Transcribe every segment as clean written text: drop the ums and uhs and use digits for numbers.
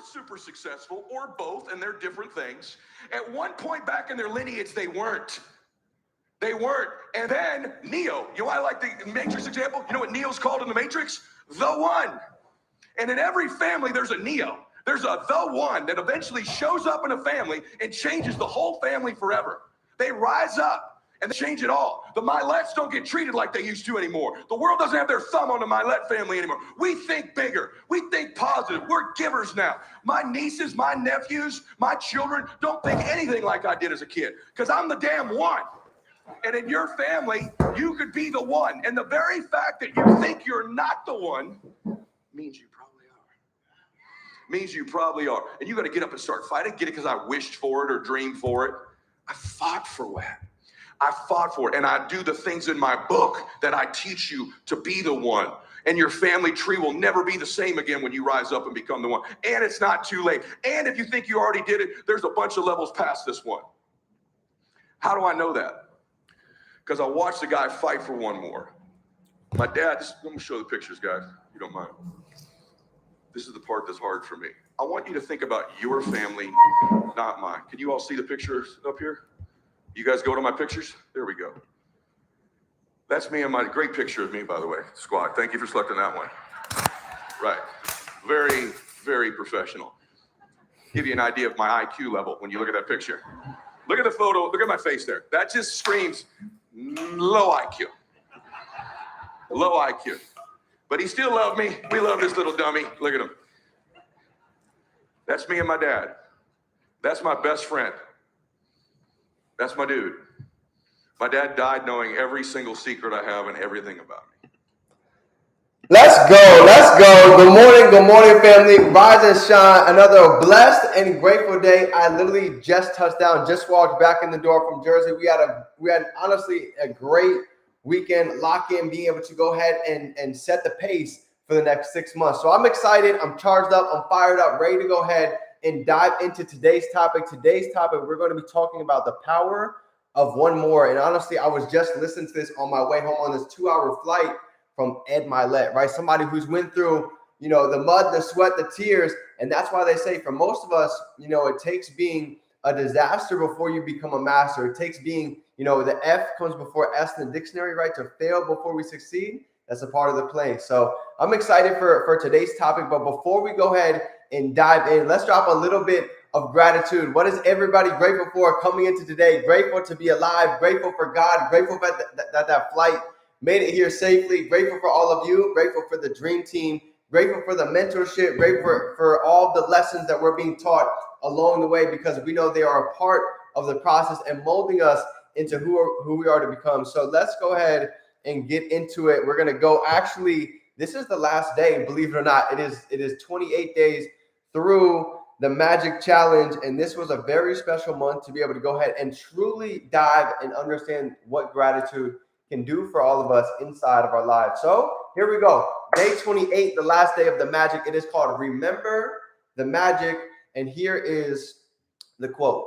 super successful, or both, and they're different things. At one point back in their lineage, they weren't. They weren't. And then Neo, you know why I like the Matrix example? You know what Neo's called in the Matrix? The One. And in every family, there's a Neo. There's a the one that eventually shows up in a family and changes the whole family forever. They rise up and they change it all. The Milettes don't get treated like they used to anymore. The world doesn't have their thumb on the Milette family anymore. We think bigger. We think positive. We're givers now. My nieces, my nephews, my children don't think anything like I did as a kid because I'm the damn one. And in your family, you could be the one. And the very fact that you think you're not the one means you probably are. Means you probably are. And you got to get up and start fighting. Get it because I wished for it or dreamed for it. I fought for that. I fought for it. And I do the things in my book that I teach you to be the one. And your family tree will never be the same again when you rise up and become the one. And it's not too late. And if you think you already did it, there's a bunch of levels past this one. How do I know that? Because I watched the guy fight for one more. My dad, let me show the pictures, guys, if you don't mind. This is the part that's hard for me. I want you to think about your family, not mine. Can you all see the pictures up here? You guys go to my pictures? There we go. That's me and my great picture of me, by the way, squad. Thank you for selecting that one. Right. Very, very professional. Give you an idea of my IQ level when you look at that picture. Look at the photo. Look at my face there. That just screams low IQ. Low IQ. But he still loved me. We love this little dummy. Look at him. That's me and my dad. That's my best friend. That's my dude. My dad died knowing every single secret I have and everything about me. Let's go. Let's go. Good morning, family. Rise and shine. Another blessed and grateful day. I literally just touched down, just walked back in the door from Jersey. We had honestly a great weekend, lock in, being able to go ahead and set the pace for the next 6 months. So I'm excited. I'm charged up. I'm fired up, ready to go ahead and dive into today's topic. Today's topic, we're going to be talking about the power of one more. And honestly, I was just listening to this on my way home on this 2-hour flight from Ed Milet, right? Somebody who's went through, the mud, the sweat, the tears. And that's why they say for most of us, it takes being a disaster before you become a master. It takes being, the F comes before S in the dictionary, right? To fail before we succeed. That's a part of the play. So I'm excited for today's topic. But before we go ahead and dive in, let's drop a little bit of gratitude. What is everybody grateful for coming into today? Grateful to be alive, grateful for God, grateful that flight made it here safely, grateful for all of you, grateful for the dream team, grateful for the mentorship, grateful for all the lessons that we're being taught along the way, because we know they are a part of the process and molding us into who we are to become. So let's go ahead and get into it. We're going to go, actually, this is the last day, believe it or not. It is 28 days through the Magic Challenge, and this was a very special month to be able to go ahead and truly dive and understand what gratitude can do for all of us inside of our lives. So here we go. Day 28, the last day of the Magic. It is called Remember the Magic. And here is the quote.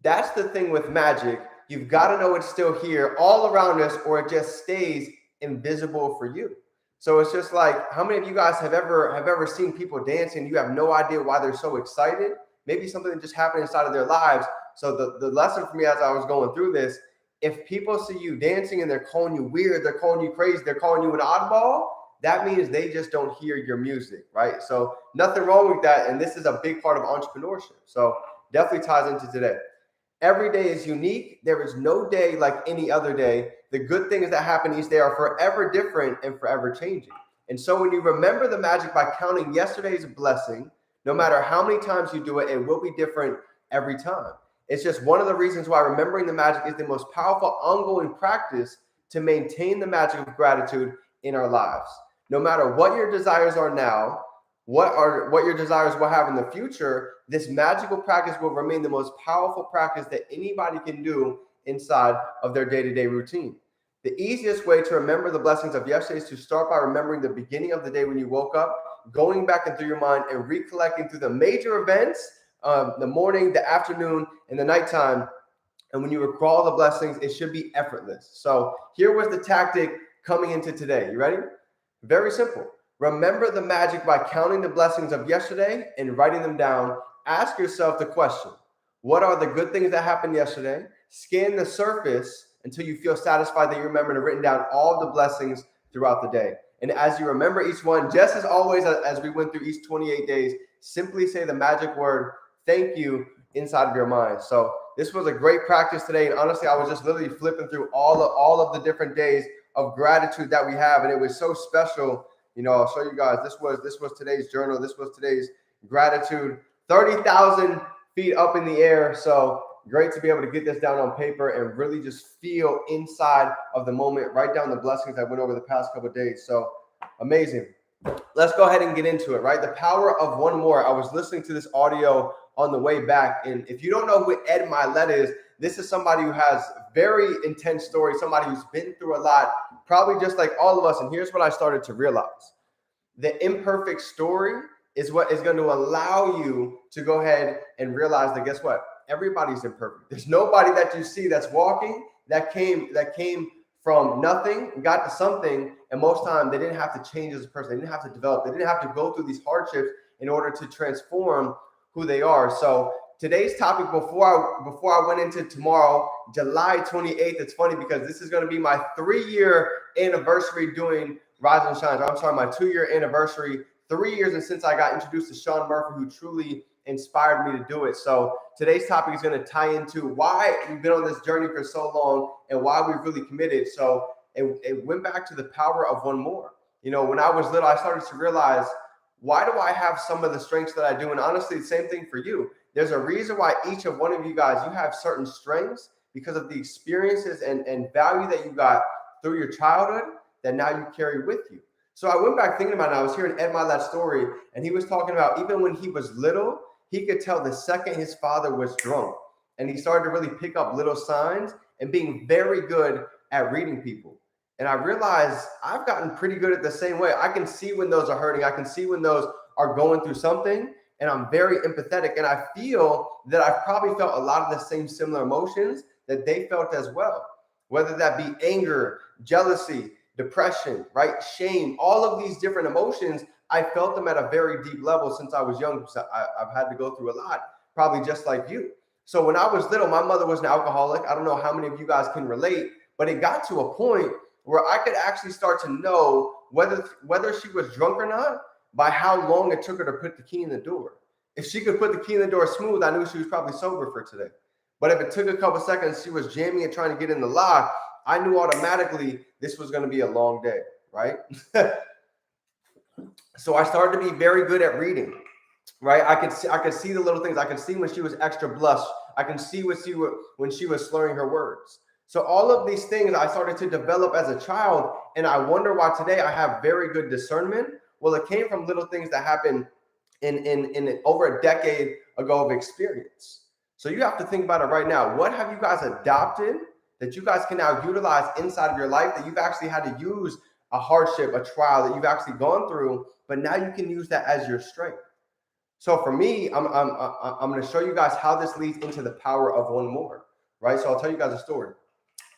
That's the thing with magic. You've got to know it's still here all around us, or it just stays invisible for you. So it's just like, how many of you guys have ever seen people dancing and you have no idea why they're so excited? Maybe something just happened inside of their lives. So the lesson for me as I was going through this, if people see you dancing and they're calling you weird, they're calling you crazy, they're calling you an oddball, that means they just don't hear your music, right? So nothing wrong with that. And this is a big part of entrepreneurship. So definitely ties into today. Every day is unique. There is no day like any other day. The good things that happen each day are forever different and forever changing. And so when you remember the magic by counting yesterday's blessing, no matter how many times you do it, it will be different every time. It's just one of the reasons why remembering the magic is the most powerful ongoing practice to maintain the magic of gratitude in our lives. No matter what your desires are now, what your desires will have in the future, this magical practice will remain the most powerful practice that anybody can do inside of their day-to-day routine. The easiest way to remember the blessings of yesterday is to start by remembering the beginning of the day when you woke up, going back into your mind and recollecting through the major events, the morning, the afternoon, and the nighttime. And when you recall the blessings, it should be effortless. So here was the tactic coming into today. You ready? Very simple. Remember the magic by counting the blessings of yesterday and writing them down. Ask yourself the question, what are the good things that happened yesterday? Scan the surface until you feel satisfied that you remembered and written down all the blessings throughout the day. And as you remember each one, just as always, as we went through each 28 days, simply say the magic word, thank you, inside of your mind. So this was a great practice today. And honestly, I was just literally flipping through all of the different days of gratitude that we have. And it was so special. I'll show you guys. This was today's journal. This was today's gratitude. 30,000 feet up in the air. So great to be able to get this down on paper and really just feel inside of the moment, write down the blessings that went over the past couple of days. So amazing. Let's go ahead and get into it, right? The power of one more. I was listening to this audio on the way back. And if you don't know who Ed Milet is, this is somebody who has very intense stories, somebody who's been through a lot, probably just like all of us. And here's what I started to realize. The imperfect story is what is going to allow you to go ahead and realize that, guess what? Everybody's imperfect. There's nobody that you see that's walking that came from nothing and got to something. And most time they didn't have to change as a person. They didn't have to develop. They didn't have to go through these hardships in order to transform who they are. So today's topic, before I went into tomorrow, July 28th, it's funny because this is going to be my 3-year anniversary doing Rise and Shine. I'm sorry, my 2-year anniversary, 3 years and since I got introduced to Sean Murphy, who truly inspired me to do it. So today's topic is going to tie into why we've been on this journey for so long and why we've really committed. So it went back to the power of one more. When I was little, I started to realize, why do I have some of the strengths that I do? And honestly, the same thing for you. There's a reason why each of one of you guys, you have certain strengths because of the experiences and value that you got through your childhood that now you carry with you. So I went back thinking about it. I was hearing Ed Milet's story, and he was talking about even when he was little, he could tell the second his father was drunk. And he started to really pick up little signs and being very good at reading people. And I realized I've gotten pretty good at the same way. I can see when those are hurting. I can see when those are going through something. And I'm very empathetic. And I feel that I've probably felt a lot of the same similar emotions that they felt as well. Whether that be anger, jealousy, depression, right? Shame, all of these different emotions, I felt them at a very deep level since I was young. So I've had to go through a lot, probably just like you. So when I was little, my mother was an alcoholic. I don't know how many of you guys can relate, but it got to a point where I could actually start to know whether she was drunk or not by how long it took her to put the key in the door. If she could put the key in the door smooth, I knew she was probably sober for today. But if it took a couple seconds, she was jamming and trying to get in the lock, I knew automatically this was going to be a long day, right? So I started to be very good at reading, right? I could see the little things. I could see when she was extra blush. I can see when she was slurring her words. So all of these things I started to develop as a child, and I wonder why today I have very good discernment. Well, it came from little things that happened in over a decade ago of experience. So you have to think about it right now. What have you guys adopted that you guys can now utilize inside of your life that you've actually had to use a hardship, a trial that you've actually gone through, but now you can use that as your strength? So for me, I'm going to show you guys how this leads into the power of one more, right? So I'll tell you guys a story.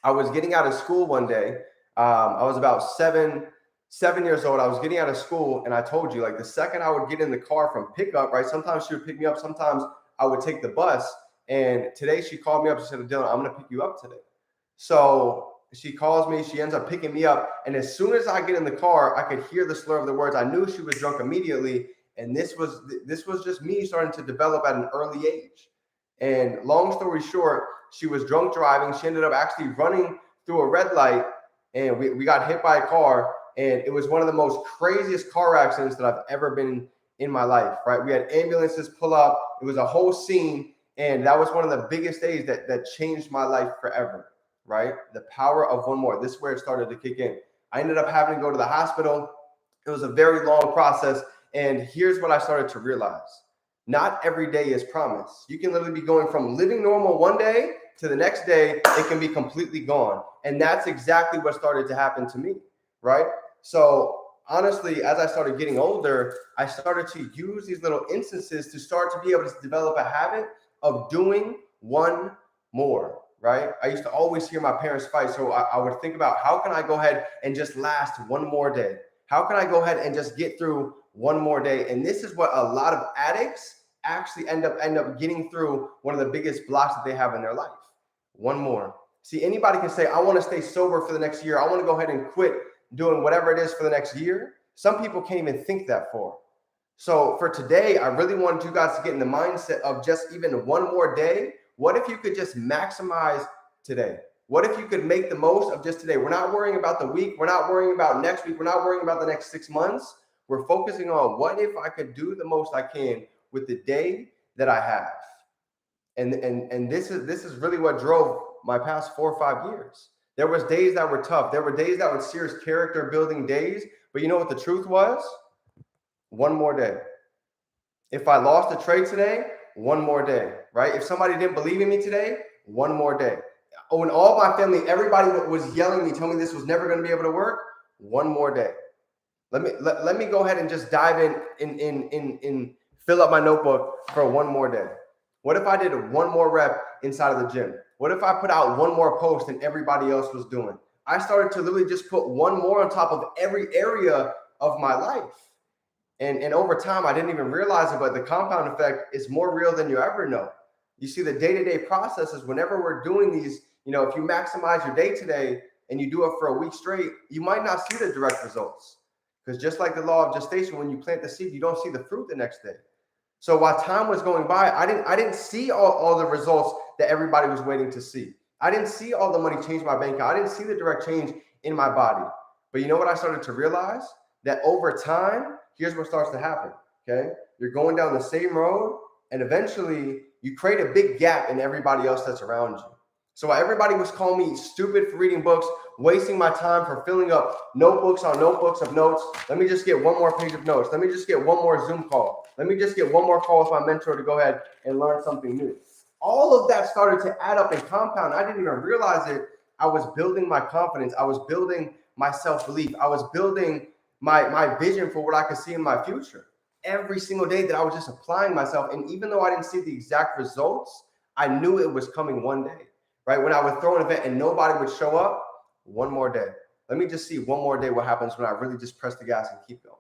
I was getting out of school one day. I was about seven years old. I was getting out of school, and I told you, like, the second I would get in the car from pickup, right? Sometimes she would pick me up. Sometimes I would take the bus. And today she called me up. She said, Dylan, I'm going to pick you up today. So she calls me. She ends up picking me up. And as soon as I get in the car, I could hear the slur of the words. I knew she was drunk immediately. And this was just me starting to develop at an early age. And long story short, she was drunk driving. She ended up actually running through a red light, and we got hit by a car. And it was one of the most craziest car accidents that I've ever been in my life, right? We had ambulances pull up. It was a whole scene. And that was one of the biggest days that changed my life forever, right? The power of one more. This is where it started to kick in. I ended up having to go to the hospital. It was a very long process. And here's what I started to realize. Not every day is promised. You can literally be going from living normal one day to the next day, it can be completely gone. And that's exactly what started to happen to me, right? So honestly, as I started getting older, I started to use these little instances to start to be able to develop a habit of doing one more, right? I used to always hear my parents fight. So I would think about, how can I go ahead and just last one more day? How can I go ahead and just get through one more day? And this is what a lot of addicts actually end up getting through one of the biggest blocks that they have in their life. One more. See, anybody can say, I want to stay sober for the next year. I want to go ahead and quit doing whatever it is for the next year. Some people can't even think that far. So for today, I really wanted you guys to get in the mindset of just even one more day. What if you could just maximize today? What if you could make the most of just today? We're not worrying about the week. We're not worrying about next week. We're not worrying about the next 6 months. We're focusing on what if I could do the most I can with the day that I have. And this is really what drove my past 4 or 5 years. There was days that were tough. There were days that were serious character building days. But you know what the truth was? One more day. If I lost a trade today, one more day, right? If somebody didn't believe in me today, one more day. When all my family, everybody was yelling at me, telling me this was never going to be able to work, one more day. Let me go ahead and just dive in fill up my notebook for one more day. What if I did one more rep inside of the gym? What if I put out one more post than everybody else was doing? I started to literally just put one more on top of every area of my life. And over time, I didn't even realize it, but the compound effect is more real than you ever know. You see, the day-to-day processes, whenever we're doing these, if you maximize your day today and you do it for a week straight, you might not see the direct results. Because just like the law of gestation, when you plant the seed, you don't see the fruit the next day. So while time was going by, I didn't see all the results that everybody was waiting to see. I didn't see all the money change my bank account. I didn't see the direct change in my body. But you know what I started to realize? That over time, here's what starts to happen, okay? You're going down the same road, and eventually you create a big gap in everybody else that's around you. So while everybody was calling me stupid for reading books, wasting my time for filling up notebooks on notebooks of notes, let me just get one more page of notes. Let me just get one more Zoom call. Let me just get one more call with my mentor to go ahead and learn something new. All of that started to add up and compound. I didn't even realize it. I was building my confidence. I was building my self-belief. I was building my vision for what I could see in my future. Every single day that I was just applying myself. And even though I didn't see the exact results, I knew it was coming one day, right? When I would throw an event and nobody would show up, one more day. Let me just see one more day what happens when I really just press the gas and keep going.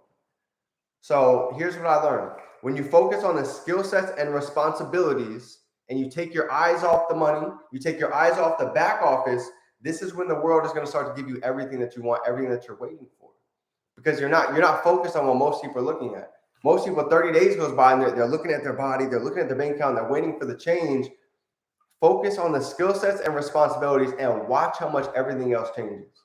So here's what I learned. When you focus on the skill sets and responsibilities and you take your eyes off the money, you take your eyes off the back office, this is when the world is going to start to give you everything that you want, everything that you're waiting for. Because you're not focused on what most people are looking at. Most people, 30 days goes by and they're looking at their body, they're looking at their bank account, they're waiting for the change. Focus on the skill sets and responsibilities and watch how much everything else changes.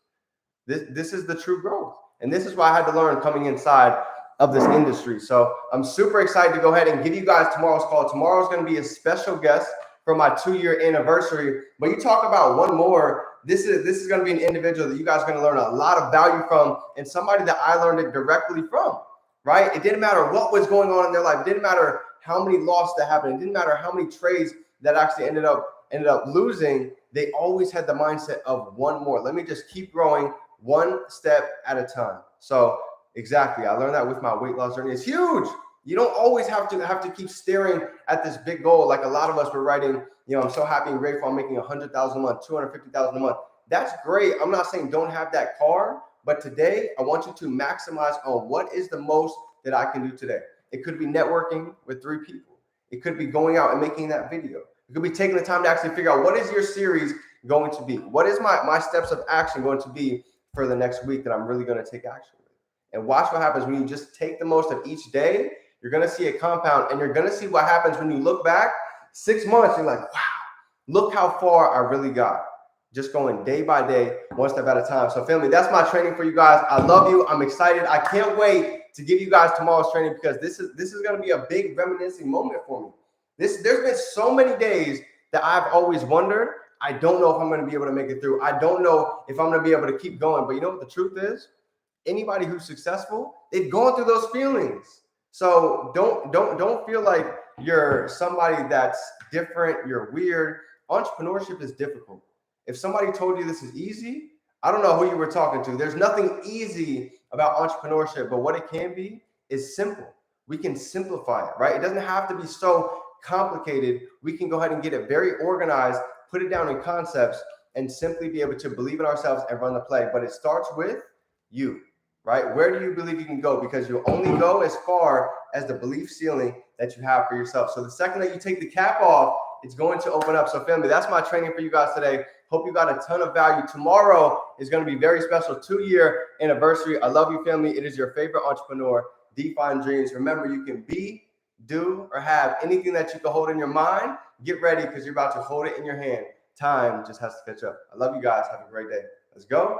This is the true growth. And this is why I had to learn coming inside of this industry. So I'm super excited to go ahead and give you guys tomorrow's call. Tomorrow's going to be a special guest for my 2-year anniversary. But you talk about one more. This is going to be an individual that you guys are going to learn a lot of value from, and somebody that I learned it directly from, right? It didn't matter what was going on in their life. It didn't matter how many losses that happened. It didn't matter how many trades that actually ended up losing. They always had the mindset of one more. Let me just keep growing one step at a time. So exactly, I learned that with my weight loss journey. It's huge. You don't always have to keep staring at this big goal. Like a lot of us were writing, I'm so happy and grateful I'm making $100,000 a month, $250,000 a month. That's great. I'm not saying don't have that car, but today I want you to maximize on what is the most that I can do today. It could be networking with 3 people. It could be going out and making that video. It could be taking the time to actually figure out what is your series going to be? What is my steps of action going to be for the next week that I'm really going to take action with? And watch what happens when you just take the most of each day. You're going to see a compound, and you're going to see what happens when you look back 6 months. You're like, wow, look how far I really got. Just going day by day, one step at a time. So family, that's my training for you guys. I love you. I'm excited. I can't wait to give you guys tomorrow's training because this is going to be a big reminiscing moment for me. There's been so many days that I've always wondered, I don't know if I'm going to be able to make it through. I don't know if I'm going to be able to keep going. But you know what the truth is? Anybody who's successful, they've gone through those feelings. So don't feel like you're somebody that's different, you're weird. Entrepreneurship is difficult. If somebody told you this is easy, I don't know who you were talking to. There's nothing easy about entrepreneurship, but what it can be is simple. We can simplify it, right? It doesn't have to be so complicated. We can go ahead and get it very organized, put it down in concepts, and simply be able to believe in ourselves and run the play. But it starts with you. right? Where do you believe you can go? Because you'll only go as far as the belief ceiling that you have for yourself. So the second that you take the cap off, it's going to open up. So family, that's my training for you guys today. Hope you got a ton of value. Tomorrow is going to be very special, 2-year anniversary. I love you, family. It is your favorite entrepreneur, Define Dreams. Remember, you can be, do, or have anything that you can hold in your mind. Get ready because you're about to hold it in your hand. Time just has to catch up. I love you guys. Have a great day. Let's go.